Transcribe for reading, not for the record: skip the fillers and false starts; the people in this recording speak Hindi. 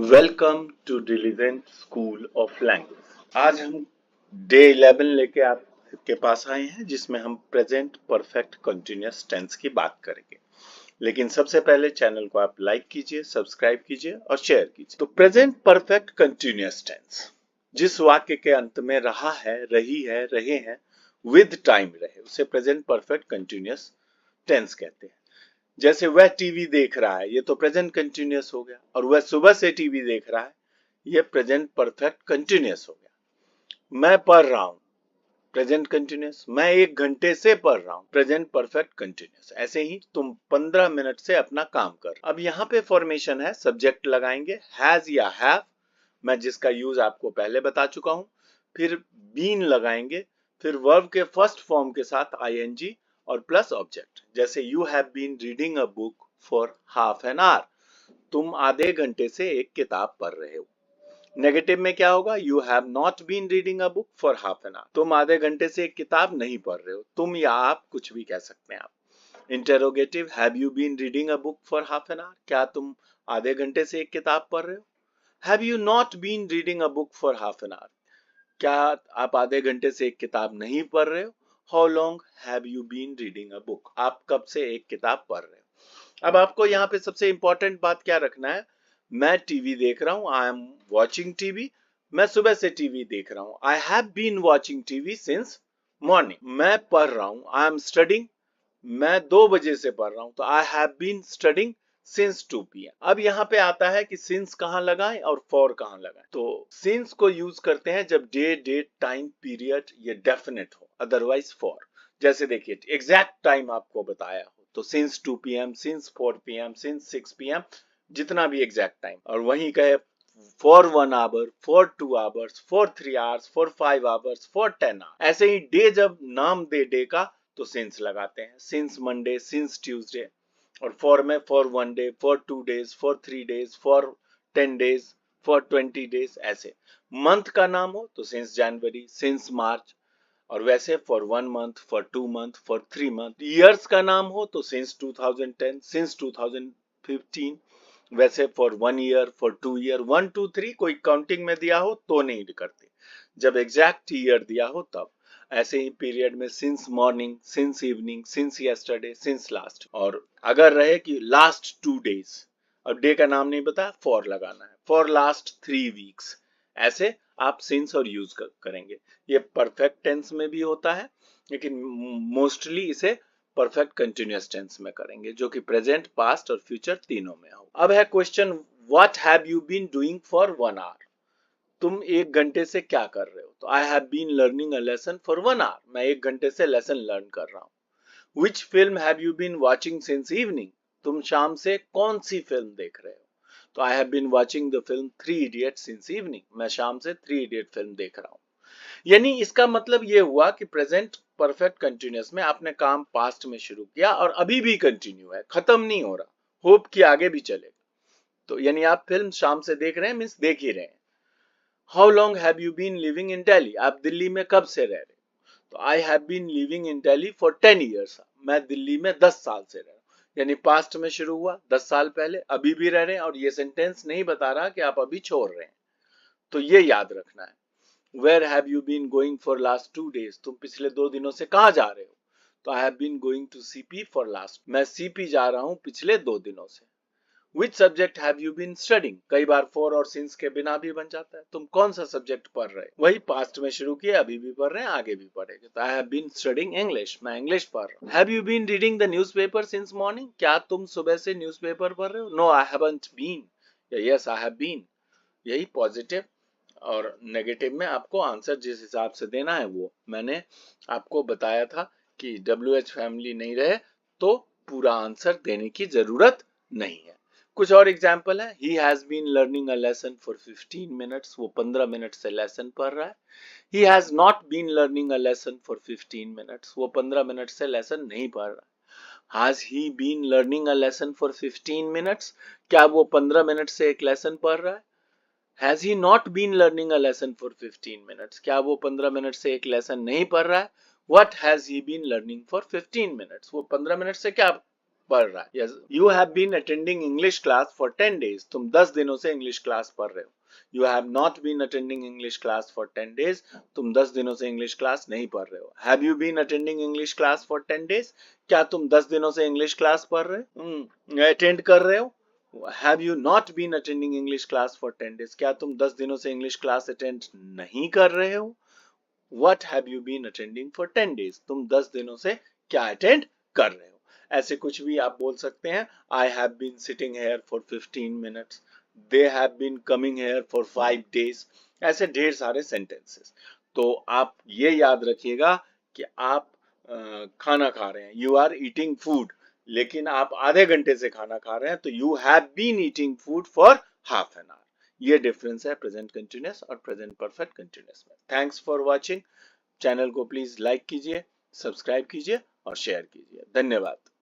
Welcome to diligent school of language. आज हम डे 11 लेके आपके पास आए हैं जिसमें हम प्रेजेंट परफेक्ट कंटिन्यूअस टेंस की बात करेंगे। लेकिन सबसे पहले चैनल को आप लाइक कीजिए, सब्सक्राइब कीजिए और शेयर कीजिए। तो प्रेजेंट परफेक्ट कंटिन्यूअस टेंस जिस वाक्य के अंत में रहा है, रही है, रहे हैं विद टाइम रहे उसे प्रेजेंट परफेक्ट कंटिन्यूअस टेंस कहते हैं। जैसे वह टीवी देख रहा है, ये तो प्रेजेंट कंटिन्यूअस हो गया, और वह सुबह से टीवी देख रहा है, ये प्रेजेंट परफेक्ट कंटिन्यूअस हो गया। मैं पढ़ रहा हूं, प्रेजेंट कंटिन्यूअस। मैं 1 घंटे से पढ़ रहा हूं, प्रेजेंट परफेक्ट कंटिन्यूअस। ऐसे ही तुम 15 मिनट से अपना काम कर। अब यहाँ पे फॉर्मेशन है, सब्जेक्ट लगाएंगे हैज या हैव, मैं जिसका यूज आपको पहले बता चुका हूं। फिर बीन लगाएंगे, फिर वर्ब के फर्स्ट फॉर्म के साथ आईएनजी और प्लस ऑब्जेक्ट। जैसे you have been reading a book for half an hour, तुम आधे घंटे से एक किताब पढ़ रहे हो। नेगेटिव में क्या होगा, you have not been reading a book for half an hour, तुम आधे घंटे से एक किताब नहीं पढ़ रहे हो। तुम या आप कुछ भी कह सकते हैं आप। Interrogative, have you been reading a book for half an hour, क्या तुम आधे घंटे से एक किताब पढ़ रहे हो। Have you not been reading a book for half an hour, क्या आप आधे घंटे से एक किताब नहीं पढ़ रहे हो। How long have you been reading a book, आप कब से एक किताब पढ़ रहे हो। अब आपको यहाँ पे सबसे इंपॉर्टेंट बात क्या रखना है, मैं टीवी देख रहा हूं, आई एम वॉचिंग टीवी। मैं सुबह से टीवी देख रहा हूं, I have been watching TV since morning. मैं पढ़ रहा हूं, आई एम स्टडिंग, मैं 2 बजे से पढ़ रहा हूं, तो I have been studying since 2 PM। अब यहाँ पे आता है कि सिंस कहाँ लगाएं और फॉर कहाँ लगाएं। तो सिंस को यूज करते हैं जब डे, डेट, टाइम, पीरियड ये डेफिनेट हो, अदरवाइज फॉर। जैसे देखिए एग्जैक्ट टाइम आपको बताया हो तो since 2 PM, since 4 PM, since 6 PM, जितना भी एग्जैक्ट टाइम। और वहीं कहे for 1 hour, for 2 hours, for 3 hours, for 5 hours, for 10 hours. ऐसे ही डे जब नाम दे डे का तो सिंस लगाते हैं, सिंस मंडे, सिंस ट्यूसडे। और फॉर में for 1 day, for 2 days, for 3 days, for 10 days, for 20 days. ऐसे मंथ का नाम हो तो सिंस जनवरी, सिंस मार्च। और वैसे for 1 month, for 2 month, for 3 month. Years का नाम हो तो सिंस 2010, सिंस 2015। वैसे फॉर 1 ईयर, फॉर 2 ईयर, 1 2 3 कोई काउंटिंग में दिया हो तो नहीं करते, जब एग्जैक्ट ईयर दिया हो तब। ऐसे ही पीरियड में since morning, since evening, since yesterday, since last. और अगर रहे कि लास्ट 2 डेज, अब डे का नाम नहीं पता, फॉर लगाना है, फॉर लास्ट 3 वीक्स। ऐसे आप सिंस और यूज करेंगे। ये परफेक्ट टेंस में भी होता है, लेकिन मोस्टली इसे परफेक्ट कंटिन्यूअस टेंस में करेंगे, जो कि प्रेजेंट, पास्ट और फ्यूचर तीनों में हो। अब है question, what have you been doing for 1 hour, तुम 1 घंटे से क्या कर रहे हो। तो I have been learning a lesson for 1 hour, मैं 1 घंटे से लेसन लर्न कर रहा हूँ। Which film have you been watching since evening, तुम शाम से कौन सी फिल्म देख रहे हो। तो I have been watching the film 3 Idiot since evening, मैं शाम से 3 इडियट फिल्म देख रहा हूँ। यानी इसका मतलब ये हुआ कि प्रेजेंट परफेक्ट कंटिन्यूअस में आपने काम पास्ट में शुरू किया और अभी भी कंटिन्यू है, खत्म नहीं हो रहा, होप कि आगे भी चलेगा। तो यानी आप फिल्म शाम से देख रहे हैं, मीन्स देख ही रहे हैं। How long have you been living in Delhi, आप दिल्ली में कब से रह रहे हो। तो I have been living in Delhi for 10 years, मैं दिल्ली में 10 साल से रह रहा हूँ। यानी पास्ट में शुरू हुआ 10 साल पहले, अभी भी रह रहे हैं, और ये सेंटेंस नहीं बता रहा कि आप अभी छोड़ रहे हैं। तो ये याद रखना है। Where have you been going for last 2 days, तुम पिछले 2 दिनों से कहाँ जा रहे हो। तो I have been going to CP for last, मैं CP जा रहा हूँ पिछले 2 दिनों से। Which subject have you been studying, कई बार for और since के बिना भी बन जाता है, तुम कौन सा सब्जेक्ट पढ़ रहे हो। वही पास्ट में शुरू किया, अभी भी पढ़ रहे हैं, आगे भी पढ़ेंगे। तो I have been studying English, मैं इंग्लिश पढ़ रहा हूँ। Have you been reading the newspaper since morning, क्या तुम सुबह से न्यूज़पेपर पढ़ रहे हो। No I haven't been, या yes I have been। यही पॉजिटिव और नेगेटिव में आपको आंसर जिस हिसाब से देना है वो मैंने आपको बताया था कि WH फैमिली नहीं रहे तो पूरा आंसर देने की जरूरत नहीं है। कुछ और एग्जाम्पल है, he has been learning a lesson for 15 minutes, वो 15 मिनट से लेसन पढ़ रहा है। He has not been learning a lesson for 15 minutes, वो 15 मिनट से लेसन नहीं पढ़ रहा है। Has he been learning a lesson for 15 minutes, क्या वो 15 मिनट से एक लेसन पढ़ रहा है। Has he not been learning a lesson for 15 minutes, क्या वो 15 मिनट से एक लेसन नहीं पढ़ रहा है। What has he been learning for 15 minutes, वो 15 मिनट से क्या पढ़ रहा है. Yes, you have been attending English class for 10 days. तुम 10 दिनों से इंग्लिश क्लास पढ़ रहे हो. You have not been attending English class for 10 days. तुम 10 दिनों से इंग्लिश क्लास नहीं पढ़ रहे हो. Have you been attending English class for 10 days? क्या तुम 10 दिनों से इंग्लिश क्लास पढ़ रहे हो, अटेंड कर रहे हो? Have you not been attending English class for 10 days? क्या तुम 10 दिनों से इंग्लिश क्लास अटेंड नहीं कर रहे हो? What have you been attending for 10 days? तुम 10 दिनों से क्या अटेंड कर रहे हो? ऐसे कुछ भी आप बोल सकते हैं. I have been sitting here for 15 minutes. They have been coming here for 5 days. ऐसे ढेर सारे सेंटेंसेस. तो आप ये याद रखिएगा कि आप खाना खा रहे हैं. You are eating food. लेकिन आप आधे घंटे से खाना खा रहे हैं तो you have been eating food for half an hour. ये डिफरेंस है प्रेजेंट कंटिन्यूअस और प्रेजेंट परफेक्ट कंटिन्यूअस में. Thanks for watching. चैनल को प्लीज लाइक कीजिए, सब्सक्राइब कीजिए और शेयर कीजिए. धन्यवाद.